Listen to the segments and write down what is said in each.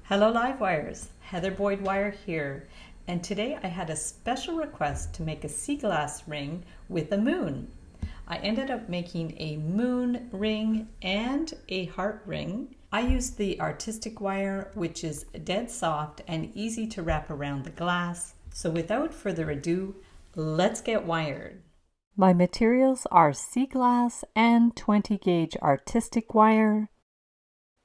Hello Livewires, Heather Boyd Wire here, and today I had a special request to make a Seaglass ring with a moon. I ended up making a moon ring and a heart ring. I used the artistic wire, which is dead soft and easy to wrap around the glass. So without further ado, let's get wired. My materials are Seaglass and 20 gauge artistic wire.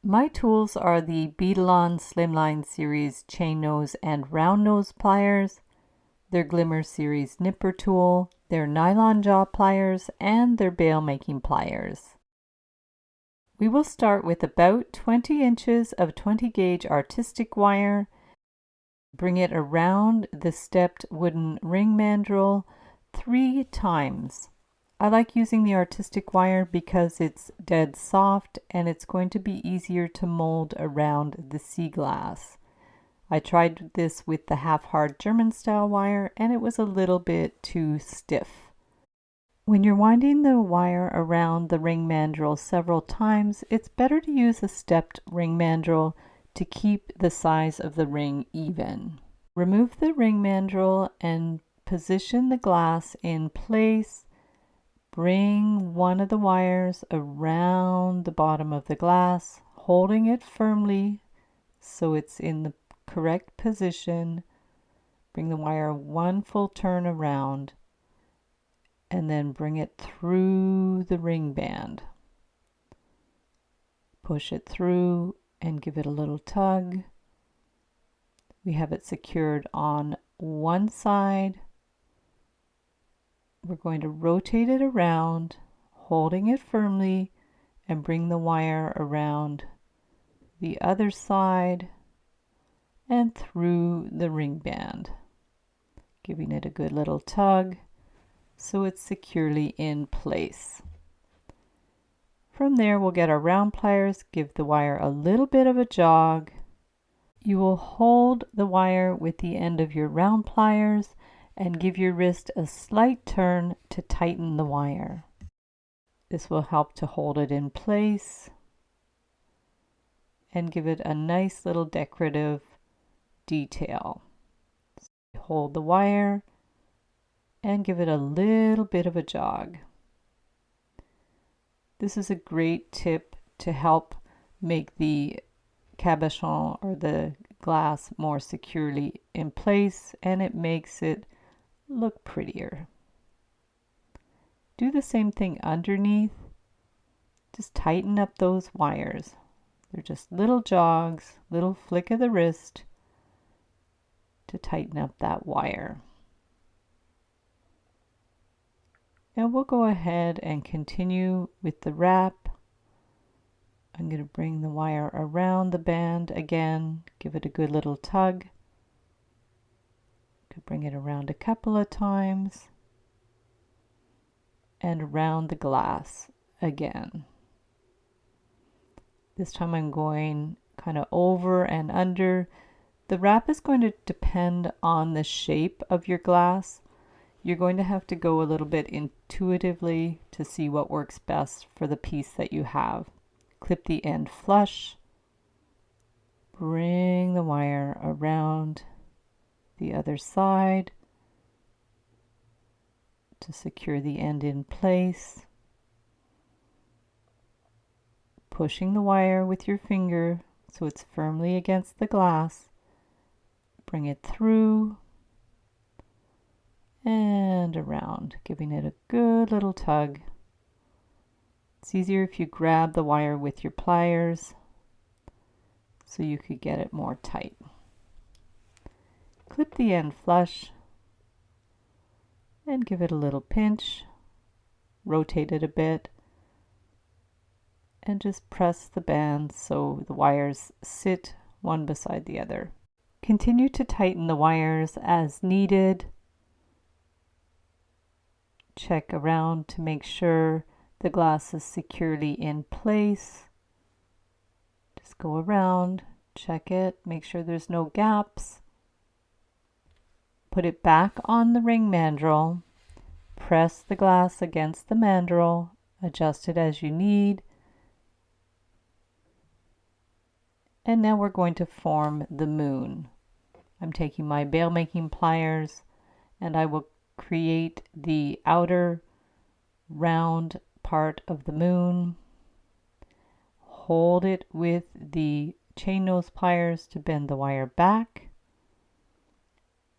My tools are the Beadalon Slimline Series chain nose and round nose pliers, their Glimmer Series nipper tool, their nylon jaw pliers, and their bail making pliers. We will start with about 20 inches of 20 gauge artistic wire. Bring it around the stepped wooden ring mandrel 3 times. I like using the artistic wire because it's dead soft and it's going to be easier to mold around the Seaglass. I tried this with the half-hard German style wire and it was a little bit too stiff. When you're winding the wire around the ring mandrel several times, it's better to use a stepped ring mandrel to keep the size of the ring even. Remove the ring mandrel and position the glass in place. Bring one of the wires around the bottom of the glass, holding it firmly so it's in the correct position. Bring the wire one full turn around and then bring it through the ring band. Push it through and give it a little tug. We have it secured on one side. We're going to rotate it around, holding it firmly, and bring the wire around the other side and through the ring band, giving it a good little tug so it's securely in place. From there, we'll get our round pliers, give the wire a little bit of a jog. You will hold the wire with the end of your round pliers and give your wrist a slight turn to tighten the wire. This will help to hold it in place and give it a nice little decorative detail. So hold the wire and give it a little bit of a jog. This is a great tip to help make the cabochon or the glass more securely in place, and it makes it look prettier. Do the same thing underneath. Just tighten up those wires. They're just little jogs, little flick of the wrist to tighten up that wire. And we'll go ahead and continue with the wrap. I'm going to bring the wire around the band again, give it a good little tug. Could bring it around a couple of times and around the glass again. This time I'm going kind of over and under. The wrap is going to depend on the shape of your glass. You're going to have to go a little bit intuitively to see what works best for the piece that you have. Clip the end flush. Bring the wire around the other side to secure the end in place. Pushing the wire with your finger so it's firmly against the glass. Bring it through and around, giving it a good little tug. It's easier if you grab the wire with your pliers so you could get it more tight. Clip the end flush and give it a little pinch. Rotate it a bit and just press the band so the wires sit one beside the other. Continue to tighten the wires as needed. Check around to make sure the glass is securely in place. Just go around, check it, make sure there's no gaps. Put it back on the ring mandrel. Press the glass against the mandrel. Adjust it as you need. And now we're going to form the moon. I'm taking my bail making pliers and I will create the outer round part of the moon. Hold it with the chain nose pliers to bend the wire back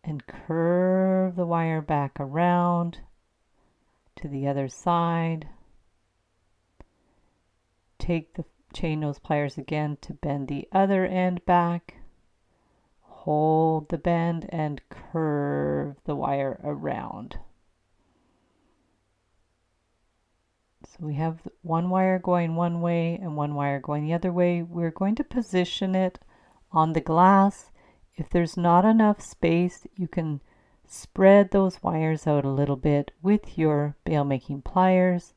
and curve the wire back around to the other side. Take the chain nose pliers again to bend the other end back. Hold the bend and curve the wire around. So we have one wire going one way and one wire going the other way. We're going to position it on the glass. If there's not enough space, you can spread those wires out a little bit with your bail making pliers,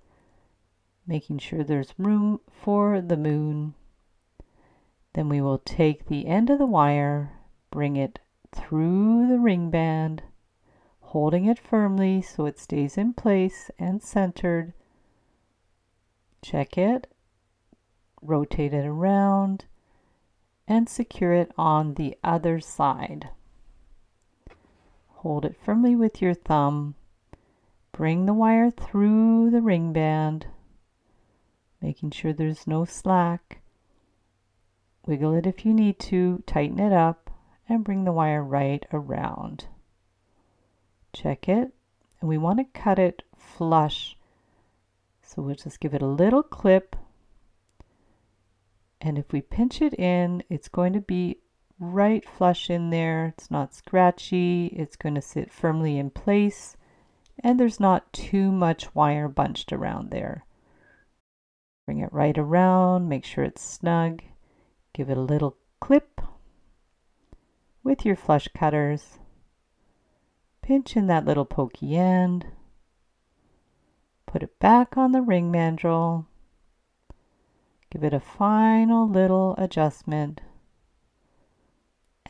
making sure there's room for the moon. Then we will take the end of the wire, bring it through the ring band, holding it firmly so it stays in place and centered. Check it, rotate it around, and secure it on the other side. Hold it firmly with your thumb. Bring the wire through the ring band, making sure there's no slack. Wiggle it if you need to, tighten it up, and bring the wire right around. Check it, and we want to cut it flush. So we'll just give it a little clip, and if we pinch it in, it's going to be right flush in there. It's not scratchy, it's going to sit firmly in place, and there's not too much wire bunched around there. Bring it right around, make sure it's snug, give it a little clip with your flush cutters, pinch in that little pokey end, put it back on the ring mandrel, give it a final little adjustment,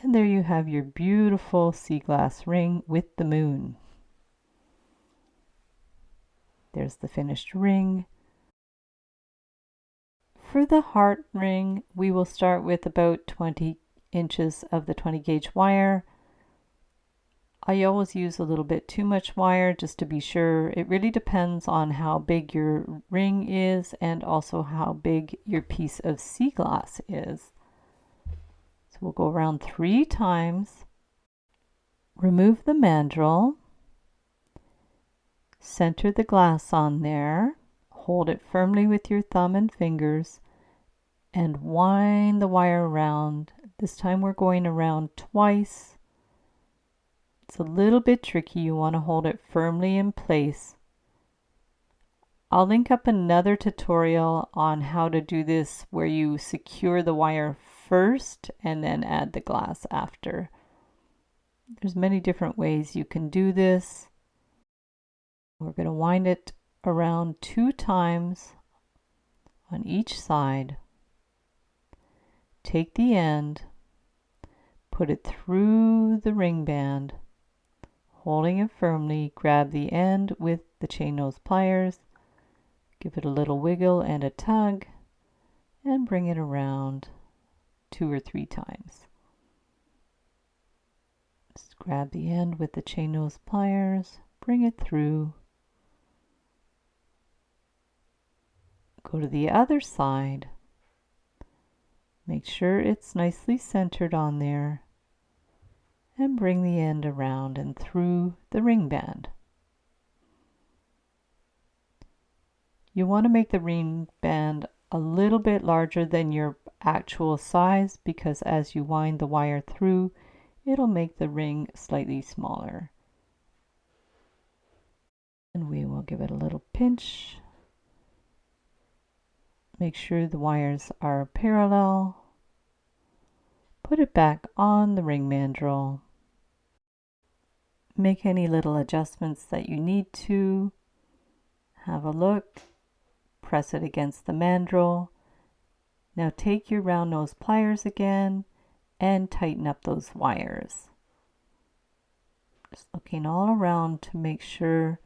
and there you have your beautiful Seaglass ring with the moon. There's the finished ring. For the heart ring, we will start with about 20 inches of the 20 gauge wire. I always use a little bit too much wire just to be sure. It really depends on how big your ring is and also how big your piece of Seaglass is. So we'll go around 3 times. Remove the mandrel. Center the glass on there. Hold it firmly with your thumb and fingers and wind the wire around. This time we're going around twice. It's a little bit tricky. You want to hold it firmly in place. I'll link up another tutorial on how to do this where you secure the wire first and then add the glass after. There's many different ways you can do this. We're going to wind it around 2 times on each side. Take the end, put it through the ring band, holding it firmly, grab the end with the chain nose pliers, give it a little wiggle and a tug, and bring it around 2 or 3 times. Just grab the end with the chain nose pliers, bring it through, go to the other side, make sure it's nicely centered on there, and bring the end around and through the ring band. You want to make the ring band a little bit larger than your actual size because as you wind the wire through, it'll make the ring slightly smaller. And we will give it a little pinch. Make sure the wires are parallel. Put it back on the ring mandrel. Make any little adjustments that you need to. Have a look. Press it against the mandrel. Now take your round nose pliers again and tighten up those wires. Just looking all around to make sure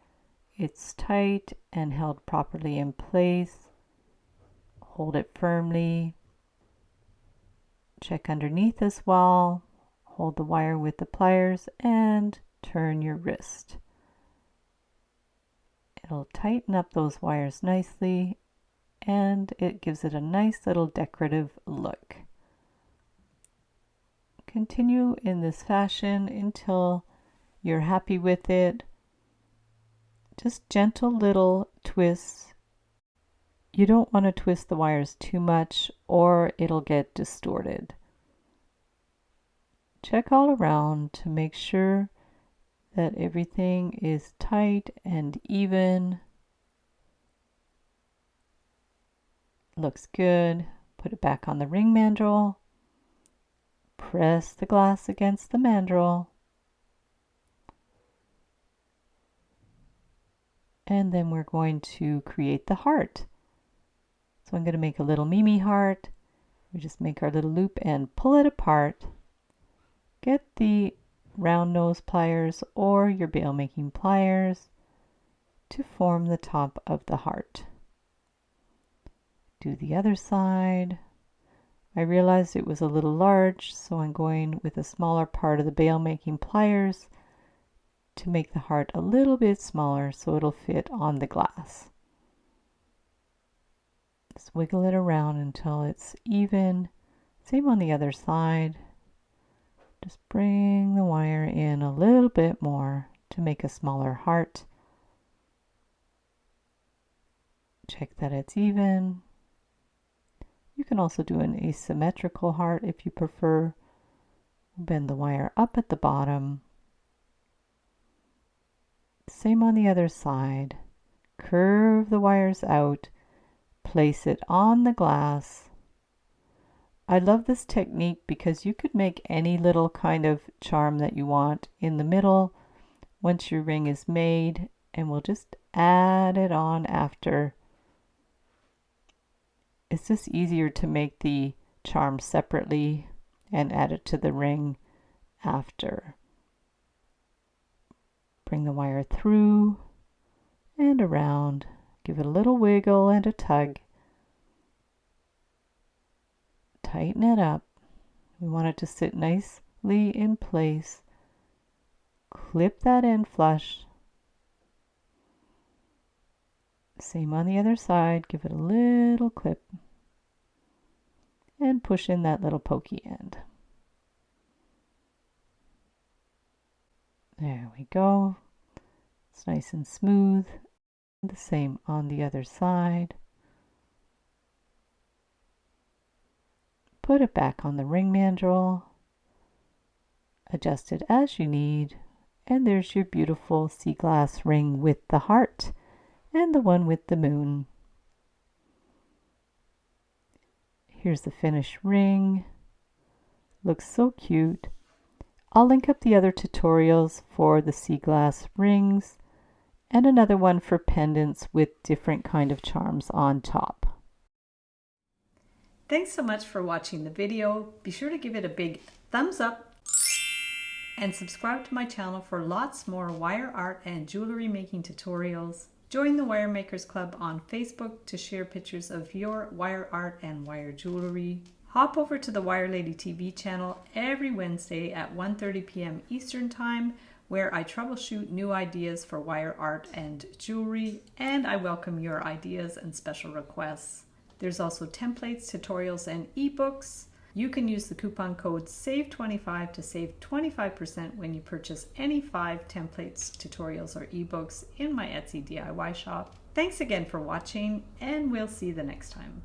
it's tight and held properly in place. Hold it firmly. Check underneath as well. Hold the wire with the pliers and turn your wrist. It'll tighten up those wires nicely and it gives it a nice little decorative look. Continue in this fashion until you're happy with it. Just gentle little twists. You don't want to twist the wires too much or it'll get distorted. Check all around to make sure that everything is tight and even. Looks good. Put it back on the ring mandrel. Press the glass against the mandrel. And then we're going to create the heart. So I'm going to make a little Mimi heart. We just make our little loop and pull it apart. Get the round nose pliers or your bail making pliers to form the top of the heart. Do the other side. I realized it was a little large, so I'm going with a smaller part of the bail making pliers to make the heart a little bit smaller so it'll fit on the glass. Just wiggle it around until it's even. Same on the other side. Just bring the wire in a little bit more to make a smaller heart. Check that it's even. You can also do an asymmetrical heart if you prefer. Bend the wire up at the bottom. Same on the other side. Curve the wires out. Place it on the glass. I love this technique because you could make any little kind of charm that you want in the middle once your ring is made, and we'll just add it on after. It's just easier to make the charm separately and add it to the ring after. Bring the wire through and around. Give it a little wiggle and a tug. Tighten it up. We want it to sit nicely in place. Clip that end flush. Same on the other side. Give it a little clip. And push in that little pokey end. There we go. It's nice and smooth. The same on the other side. Put it back on the ring mandrel. Adjust it as you need. And there's your beautiful Seaglass ring with the heart and the one with the moon. Here's the finished ring. Looks so cute. I'll link up the other tutorials for the Seaglass rings and another one for pendants with different kind of charms on top. Thanks so much for watching the video. Be sure to give it a big thumbs up and subscribe to my channel for lots more wire art and jewelry making tutorials. Join the Wire Makers Club on Facebook to share pictures of your wire art and wire jewelry. Hop over to the Wire Lady TV channel every Wednesday at 1:30 p.m. Eastern Time, where I troubleshoot new ideas for wire art and jewelry, and I welcome your ideas and special requests. There's also templates, tutorials, and ebooks. You can use the coupon code SAVE25 to save 25% when you purchase any 5 templates, tutorials, or ebooks in my Etsy DIY shop. Thanks again for watching, and we'll see you the next time.